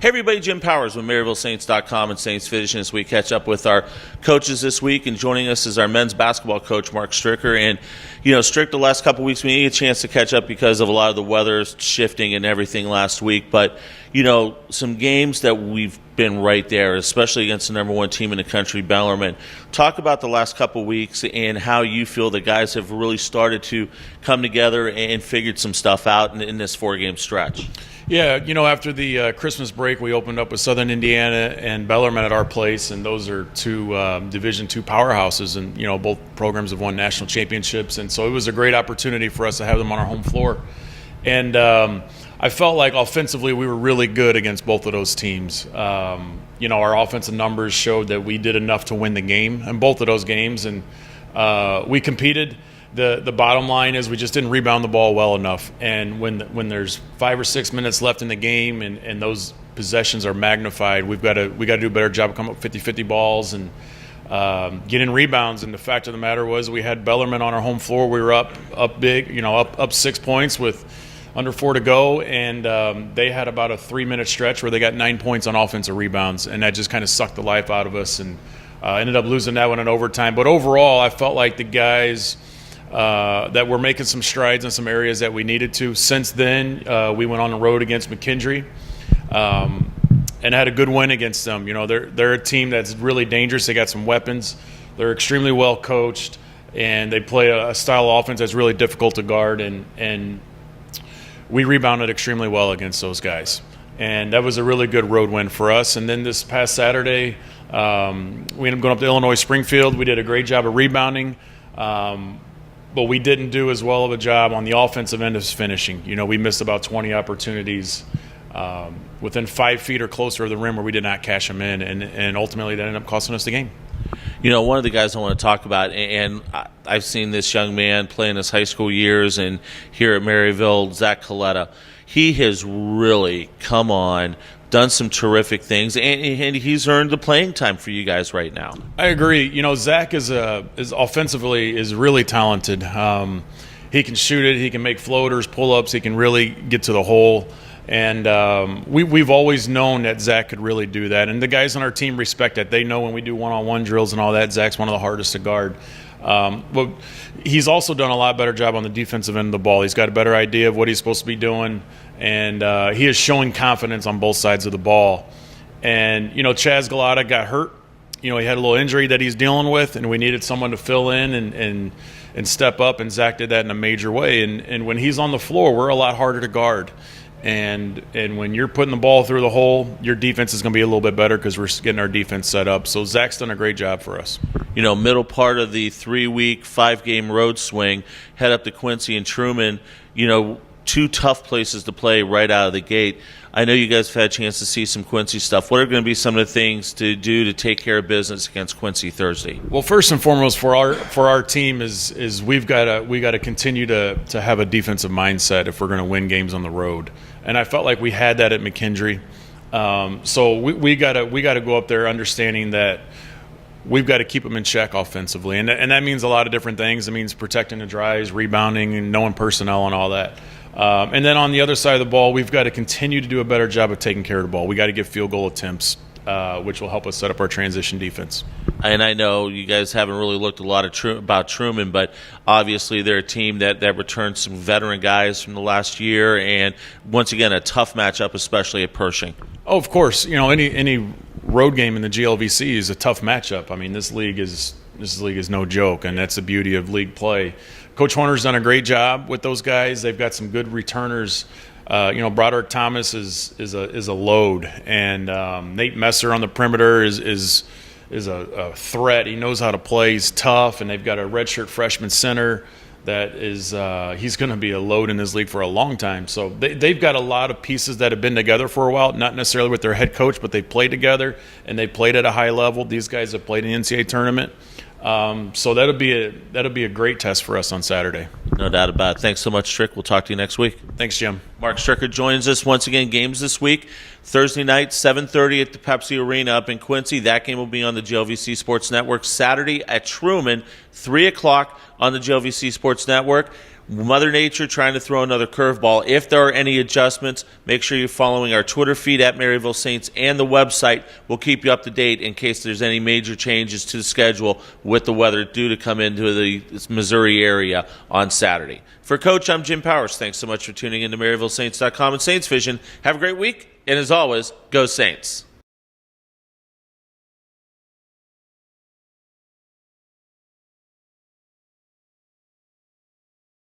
Hey everybody, Jim Powers with MaryvilleSaints.com and Saints Vision as we catch up with our coaches this week. And joining us is our men's basketball coach, Marc Stricker. And, Strick, the last couple weeks, we didn't get a chance to catch up because of a lot of the weather shifting and everything last week. But, some games that we've been right there, especially against the number one team in the country, Bellarmine. Talk about the last couple weeks and how you feel the guys have really started to come together and figured some stuff out in this four-game stretch. Yeah, after the Christmas break, we opened up with Southern Indiana and Bellarmine at our place, and those are two Division II powerhouses, and both programs have won national championships, and so it was a great opportunity for us to have them on our home floor. And I felt like offensively we were really good against both of those teams. Our offensive numbers showed that we did enough to win the game in both of those games, and we competed. The bottom line is we just didn't rebound the ball well enough. And when there's 5 or 6 minutes left in the game and those possessions are magnified, we got to do a better job of coming up with 50-50 balls and getting rebounds. And the fact of the matter was we had Bellarmine on our home floor. We were up big, up 6 points with under 4 to go, and they had about a 3-minute stretch where they got 9 points on offensive rebounds, and that just kind of sucked the life out of us and ended up losing that one in overtime. But overall, I felt like the guys that were making some strides in some areas that we needed to. Since then, we went on the road against McKendree and had a good win against them. They're a team that's really dangerous. They got some weapons. They're extremely well coached, and they play a style of offense that's really difficult to guard, and we rebounded extremely well against those guys. And that was a really good road win for us. And then this past Saturday, we ended up going up to Illinois Springfield. We did a great job of rebounding. But we didn't do as well of a job on the offensive end as finishing. We missed about 20 opportunities within 5 feet or closer of the rim where we did not cash them in, and ultimately that ended up costing us the game. One of the guys I want to talk about, and I've seen this young man play in his high school years and here at Maryville, Zach Caleta. He has really come on, done some terrific things, and he's earned the playing time for you guys right now. I agree. Zach is offensively is really talented. He can shoot it. He can make floaters, pull-ups. He can really get to the hole. And we've always known that Zach could really do that. And the guys on our team respect that. They know when we do one-on-one drills and all that, Zach's one of the hardest to guard. But he's also done a lot better job on the defensive end of the ball. He's got a better idea of what he's supposed to be doing. And he is showing confidence on both sides of the ball. And, Chaz Galata got hurt. He had a little injury that he's dealing with, and we needed someone to fill in and step up, and Zach did that in a major way. And when he's on the floor, we're a lot harder to guard. And when you're putting the ball through the hole, your defense is going to be a little bit better because we're getting our defense set up. So Zach's done a great job for us. Middle part of the 3-week, 5-game road swing, head up to Quincy and Truman, two tough places to play right out of the gate. I know you guys have had a chance to see some Quincy stuff. What are going to be some of the things to do to take care of business against Quincy Thursday? Well, first and foremost for our team is we got to continue to have a defensive mindset if we're going to win games on the road. And I felt like we had that at McKendree. So we got to go up there understanding that we've got to keep them in check offensively, and that means a lot of different things. It means protecting the drives, rebounding, and knowing personnel and all that. And then on the other side of the ball, we've got to continue to do a better job of taking care of the ball. We got to get field goal attempts, which will help us set up our transition defense. And I know you guys haven't really looked a lot about Truman, but obviously they're a team that returned some veteran guys from the last year, and once again a tough matchup, especially at Pershing. Oh, of course. Any road game in the GLVC is a tough matchup. I mean, this league is no joke, and that's the beauty of league play. Coach Horner's done a great job with those guys. They've got some good returners. Broderick Thomas is a load, and Nate Messer on the perimeter is a threat. He knows how to play. He's tough, and they've got a redshirt freshman center that is he's going to be a load in this league for a long time. So they've got a lot of pieces that have been together for a while, not necessarily with their head coach, but they played together, and they played at a high level. These guys have played in the NCAA tournament. So that'll be a great test for us on Saturday. No doubt about it. Thanks so much, Strick. We'll talk to you next week. Thanks, Jim. Marc Stricker joins us once again. Games this week, Thursday night, 7:30 at the Pepsi Arena up in Quincy. That game will be on the GLVC Sports Network. Saturday at Truman, 3 o'clock on the GLVC Sports Network. Mother Nature trying to throw another curveball. If there are any adjustments, make sure you're following our Twitter feed at Maryville Saints and the website. We'll keep you up to date in case there's any major changes to the schedule with the weather due to come into the Missouri area on Saturday. For Coach, I'm Jim Powers. Thanks so much for tuning in to MaryvilleSaints.com and Saints Vision. Have a great week, and as always, go Saints.